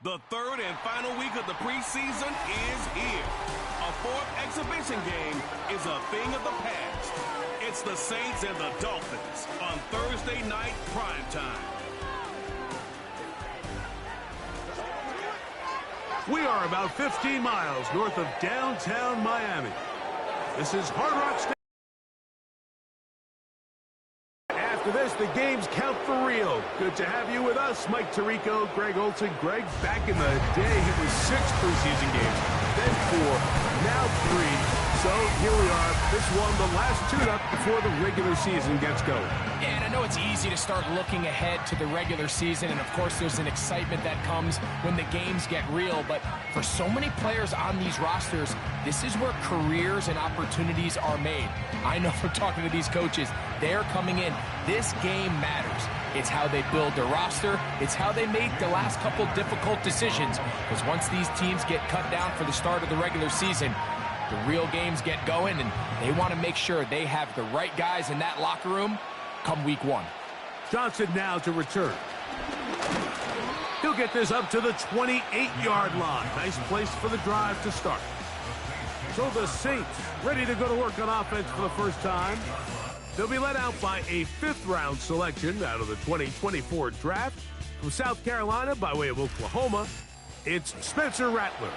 The third and final week of the preseason is here. A fourth exhibition game is a thing of the past. It's the Saints and the Dolphins on Thursday night primetime. We are about 15 miles north of downtown Miami. This is Hard Rock Stadium. After this, the games count for real. Good to have you with us, Mike Tirico, Greg Olson. Greg, back in the day, it was 6 preseason games, then 4, now 3. So here we are, this one, the last tune-up before the regular season gets going. Yeah, and I know it's easy to start looking ahead to the regular season, and of course there's an excitement that comes when the games get real, but for so many players on these rosters, this is where careers and opportunities are made. I know from talking to these coaches, they're coming in. This game matters. It's how they build their roster. It's how they make the last couple difficult decisions, because once these teams get cut down for the start of the regular season, the real games get going, and they want to make sure they have the right guys in that locker room come week 1. Johnson now to return. He'll get this up to the 28-yard line. Nice place for the drive to start. So the Saints ready to go to work on offense for the first time. They'll be led out by a 5th-round selection out of the 2024 draft. From South Carolina by way of Oklahoma, it's Spencer Rattler.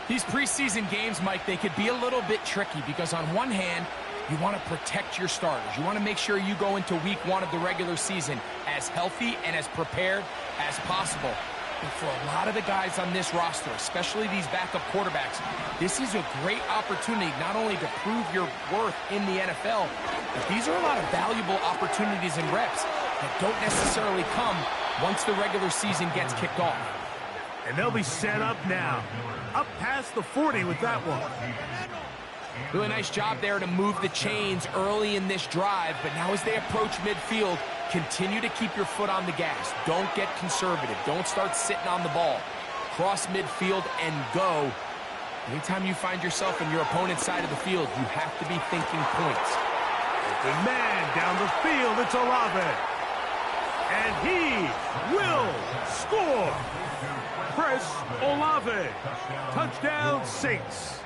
These preseason games, Mike, they could be a little bit tricky because on one hand, you want to protect your starters. You want to make sure you go into week 1 of the regular season as healthy and as prepared as possible. But for a lot of the guys on this roster, especially these backup quarterbacks, this is a great opportunity not only to prove your worth in the NFL, but these are a lot of valuable opportunities and reps that don't necessarily come once the regular season gets kicked off. And they'll be set up now. Up past the 40 with that one. Really nice job there to move the chains early in this drive, but now as they approach midfield, continue to keep your foot on the gas. Don't get conservative. Don't start sitting on the ball. Cross midfield and go. Anytime you find yourself in your opponent's side of the field, you have to be thinking points. Open man down the field. It's Olave. And he will score. Chris Olave. Touchdown, Saints.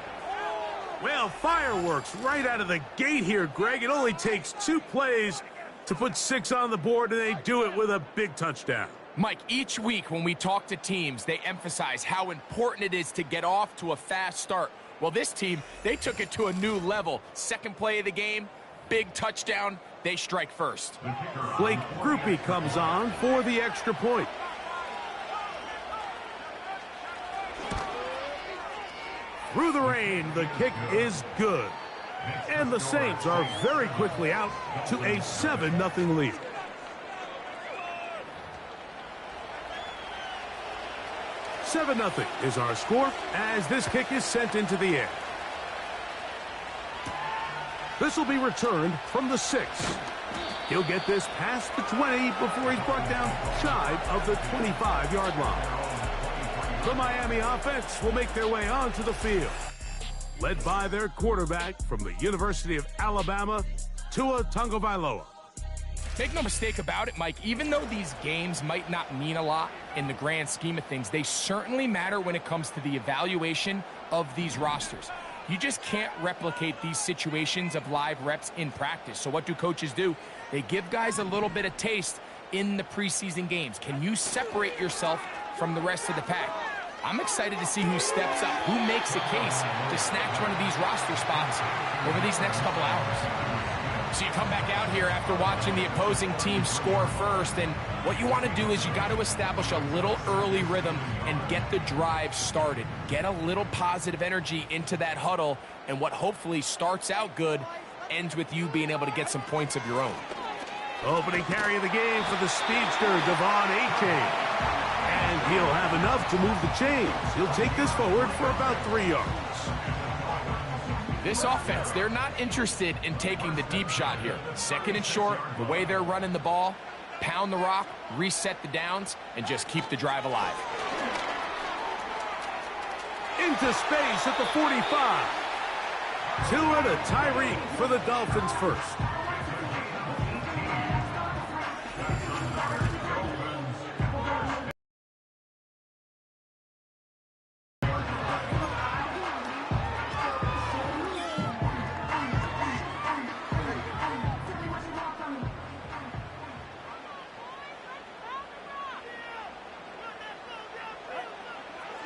Well, fireworks right out of the gate here, Greg. It only takes 2 plays to put 6 on the board, and they do it with a big touchdown. Mike, each week when we talk to teams, they emphasize how important it is to get off to a fast start. Well, this team, they took it to a new level. 2nd play of the game, big touchdown, they strike first. Blake Groupie comes on for the extra point. Through the rain, the kick is good. And the Saints are very quickly out to a 7-0 lead. "7-0 is our score as this kick is sent into the air. This will be returned from the 6. He'll get this past the 20 before he's brought down shy of the 25-yard line. The Miami offense will make their way onto the field, led by their quarterback from the University of Alabama, Tua Tagovailoa. Make no mistake about it, Mike, even though these games might not mean a lot in the grand scheme of things, they certainly matter when it comes to the evaluation of these rosters. You just can't replicate these situations of live reps in practice. So what do coaches do? They give guys a little bit of taste in the preseason games. Can you separate yourself from the rest of the pack? I'm excited to see who steps up, who makes a case to snatch one of these roster spots over these next couple hours. So you come back out here after watching the opposing team score first, and what you want to do is you got to establish a little early rhythm and get the drive started. Get a little positive energy into that huddle, and what hopefully starts out good ends with you being able to get some points of your own. Opening carry of the game for the speedster, Devon Achane. And he'll have enough to move the chains. He'll take this forward for about 3 yards. This offense, they're not interested in taking the deep shot here. 2nd and short, the way they're running the ball, pound the rock, reset the downs, and just keep the drive alive. Into space at the 45. Tua to Tyreek for the Dolphins first.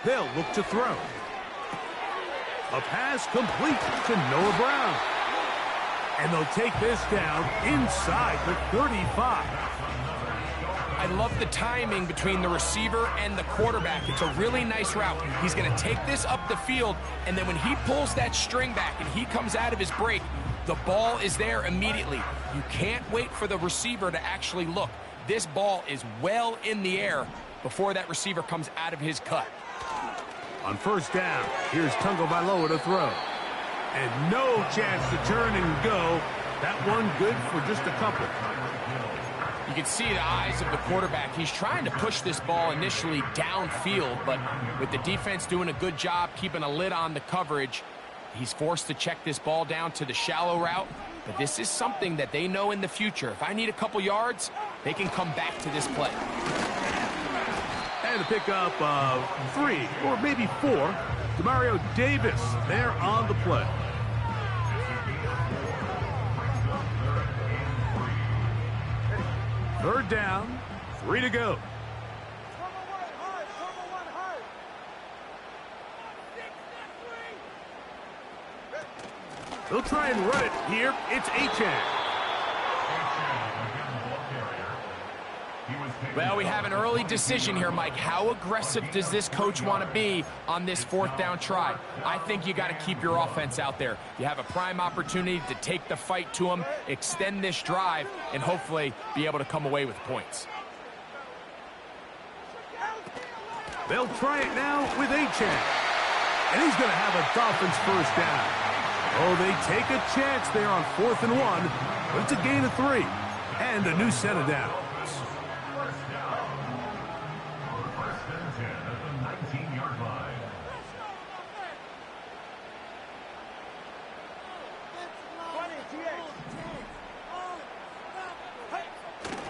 They'll look to throw. A pass complete to Noah Brown. And they'll take this down inside the 35. I love the timing between the receiver and the quarterback. It's a really nice route. He's going to take this up the field, and then when he pulls that string back and he comes out of his break, the ball is there immediately. You can't wait for the receiver to actually look. This ball is well in the air before that receiver comes out of his cut. On first down, here's Tagovailoa to throw. And no chance to turn and go. That one good for just a couple. You can see the eyes of the quarterback. He's trying to push this ball initially downfield, but with the defense doing a good job keeping a lid on the coverage, he's forced to check this ball down to the shallow route. But this is something that they know in the future. If I need a couple yards, they can come back to this play. And a pickup of 3 or maybe 4. Demario Davis there on the play. Third down, 3 to go. They'll try and run it here. It's Achane. Well, we have an early decision here, Mike. How aggressive does this coach want to be on this fourth down try? I think you got to keep your offense out there. You have a prime opportunity to take the fight to them, extend this drive, and hopefully be able to come away with points. They'll try it now with Achane. And he's going to have a Dolphins first down. Oh, they take a chance there on 4th and 1, but it's a gain of 3 and a new set of downs.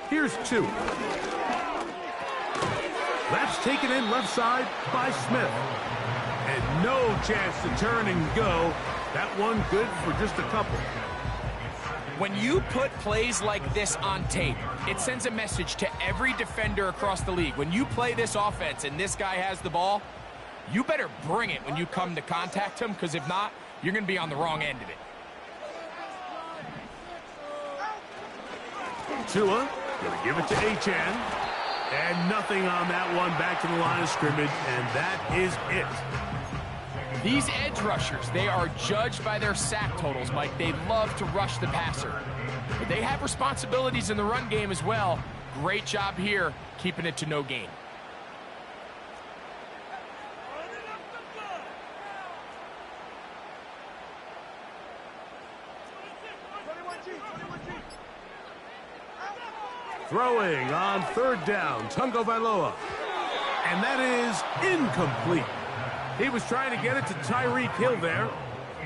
Here's 2. That's taken in left side by Smith. And no chance to turn and go. That one good for just a couple. When you put plays like this on tape, it sends a message to every defender across the league. When you play this offense and this guy has the ball, you better bring it when you come to contact him, because if not, you're going to be on the wrong end of it. Tua going to give it to Achane. And nothing on that one, back to the line of scrimmage, and that is it. These edge rushers, they are judged by their sack totals, Mike. They love to rush the passer. But they have responsibilities in the run game as well. Great job here, keeping it to no gain. Throwing on 3rd down, Tagovailoa. And that is incomplete. He was trying to get it to Tyreek Hill there.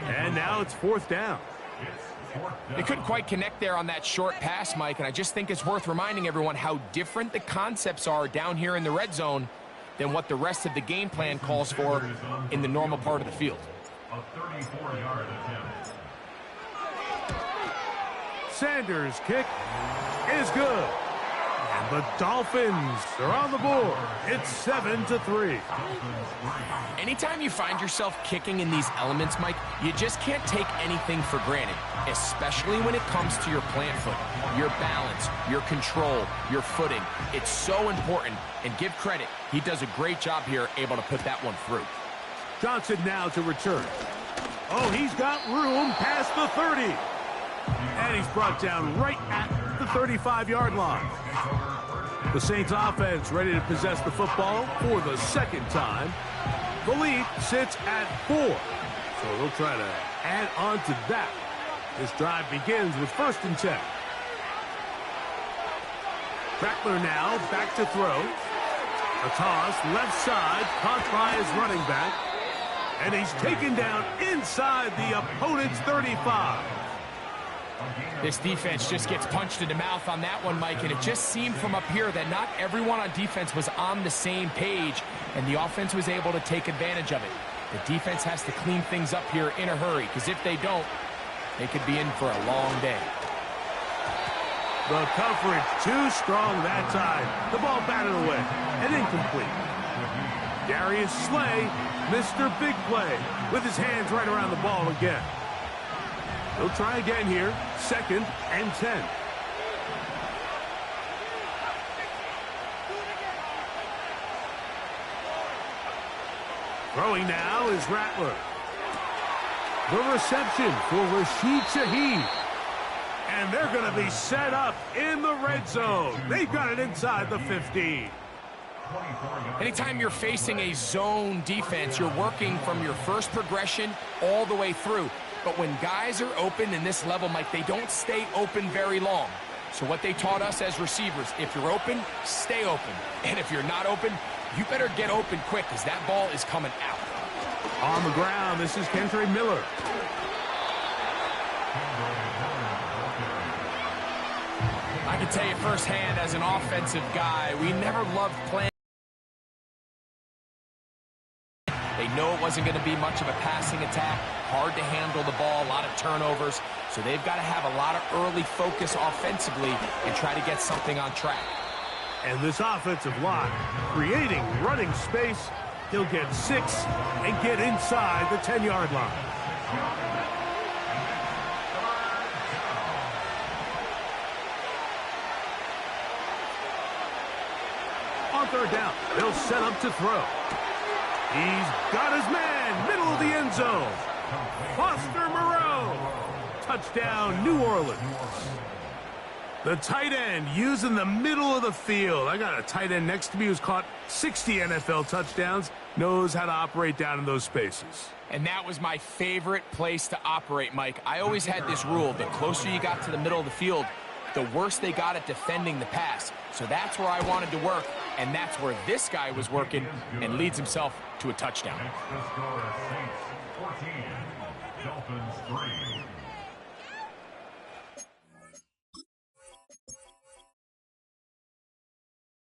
And now it's 4th down. They couldn't quite connect there on that short pass, Mike, and I just think it's worth reminding everyone how different the concepts are down here in the red zone than what the rest of the game plan calls for in the normal part of the field. A 34-yard attempt. Sanders' kick is good. And the Dolphins are on the board. It's 7-3. Anytime you find yourself kicking in these elements, Mike, you just can't take anything for granted, especially when it comes to your plant foot, your balance, your control, your footing. It's so important, and give credit. He does a great job here, able to put that one through. Johnson now to return. Oh, he's got room past the 30. And he's brought down right at the 35-yard line. The Saints offense ready to possess the football for the second time. The lead sits at 4. So they'll try to add on to that. This drive begins with 1st and 10. Rattler now back to throw. A toss left side, caught by his running back. And he's taken down inside the opponent's 35. This defense just gets punched in the mouth on that one, Mike, and it just seemed from up here that not everyone on defense was on the same page, and the offense was able to take advantage of it. The defense has to clean things up here in a hurry, because if they don't, they could be in for a long day. The coverage too strong that time. The ball batted away and incomplete. Darius Slay, Mr. Big Play, with his hands right around the ball again. He'll try again here, 2nd and 10. Throwing now is Rattler. The reception for Rashid Shaheed. And they're going to be set up in the red zone. They've got it inside the 15. Anytime you're facing a zone defense, you're working from your first progression all the way through. But when guys are open in this level, Mike, they don't stay open very long. So what they taught us as receivers, if you're open, stay open. And if you're not open, you better get open quick because that ball is coming out. On the ground, this is Kentre Miller. I can tell you firsthand as an offensive guy, we never loved playing. They know it wasn't going to be much of a passing attack, hard to handle the ball, a lot of turnovers. So they've got to have a lot of early focus offensively and try to get something on track. And this offensive line, creating running space, he'll get 6 and get inside the 10-yard line. On 3rd down, they'll set up to throw. He's got his man, middle of the end zone. Foster Moreau. Touchdown, New Orleans. The tight end using the middle of the field. I got a tight end next to me who's caught 60 NFL touchdowns, knows how to operate down in those spaces. And that was my favorite place to operate, Mike. I always had this rule, the closer you got to the middle of the field, the worse they got at defending the pass. So that's where I wanted to work, and that's where this guy was working and leads himself to a touchdown. Next to score, Saints 14, Dolphins 3.